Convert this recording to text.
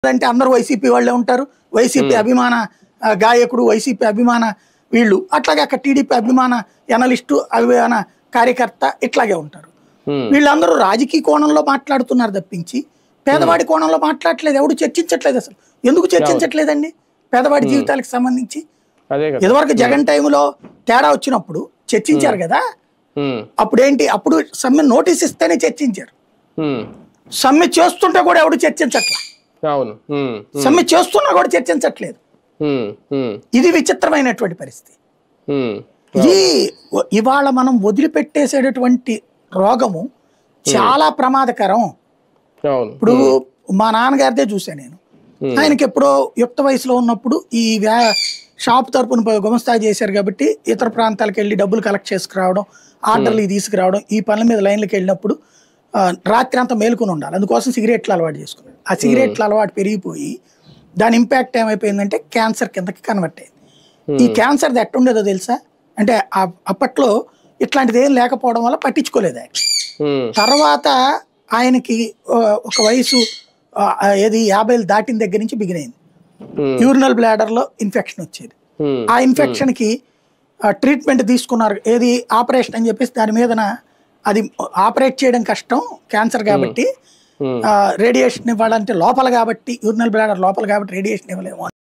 అంటే అందరూ వైసీపీ వాళ్ళే ఉంటారు. వైసీపీ అభిమాన గాయకుడు, వైసీపీ అభిమాన వీళ్ళు, అట్లాగే అక్కడ టీడీపీ అభిమాన ఎనలిస్టు, అభిమాన కార్యకర్త ఇట్లాగే ఉంటారు. వీళ్ళందరూ రాజకీయ కోణంలో మాట్లాడుతున్నారు తప్పించి పేదవాడి కోణంలో మాట్లాడట్లేదు, ఎవడు చర్చించట్లేదు. అసలు ఎందుకు చర్చించట్లేదండి పేదవాడి జీవితాలకు సంబంధించి? ఇదివరకు జగన్ టైంలో తేడా వచ్చినప్పుడు చర్చించారు కదా. అప్పుడేంటి, అప్పుడు సమ్మె నోటీస్ ఇస్తేనే చర్చించారు. సమ్మె చేస్తుంటే కూడా ఎవడు చర్చించట్లా, సమ్మె చేస్తున్నా కూడా చర్చించట్లేదు. ఇది విచిత్రమైనటువంటి పరిస్థితి. ఇది ఇవాళ మనం వదిలిపెట్టేసేటటువంటి రోగము చాలా ప్రమాదకరం. ఇప్పుడు మా నాన్నగారిదే చూసా నేను. ఆయనకి ఎప్పుడో యుక్త వయసులో ఉన్నప్పుడు ఈ షాప్ తరపున గుమస్తా చేశారు కాబట్టి ఇతర ప్రాంతాలకు వెళ్ళి డబ్బులు కలెక్ట్ చేసుకురావడం, ఆర్డర్లు తీసుకురావడం, ఈ పనుల మీద లైన్లకు వెళ్ళినప్పుడు రాత్రి అంతా మేలుకుని ఉండాలి. అందుకోసం సిగరెట్లు అలవాటు చేసుకున్నాడు. ఆ సిగరెట్ల అలవాటు పెరిగిపోయి దాని ఇంపాక్ట్ ఏమైపోయిందంటే క్యాన్సర్ కిందకి కన్వర్ట్ అయింది. ఈ క్యాన్సర్ది ఎట్టుండేదో తెలుసా? అంటే అప్పట్లో ఇట్లాంటిది ఏం లేకపోవడం వల్ల పట్టించుకోలేదు ఆయన. తర్వాత ఆయనకి ఒక వయసు ఏది 50 దాటిన దగ్గర నుంచి బిగినైంది. యూరినల్ బ్లాడర్ లో ఇన్ఫెక్షన్ వచ్చేది. ఆ ఇన్ఫెక్షన్ కి ట్రీట్మెంట్ తీసుకున్నారు, ఏది ఆపరేషన్ అని చెప్పేసి. దాని మీదన అది ఆపరేట్ చేయడం కష్టం, క్యాన్సర్ కాబట్టి రేడియేషన్ ఇవ్వాలంటే లోపల కాబట్టి, యూరినల్ బ్లాడర్ లోపల కాబట్టి రేడియేషన్ ఇవ్వలేము.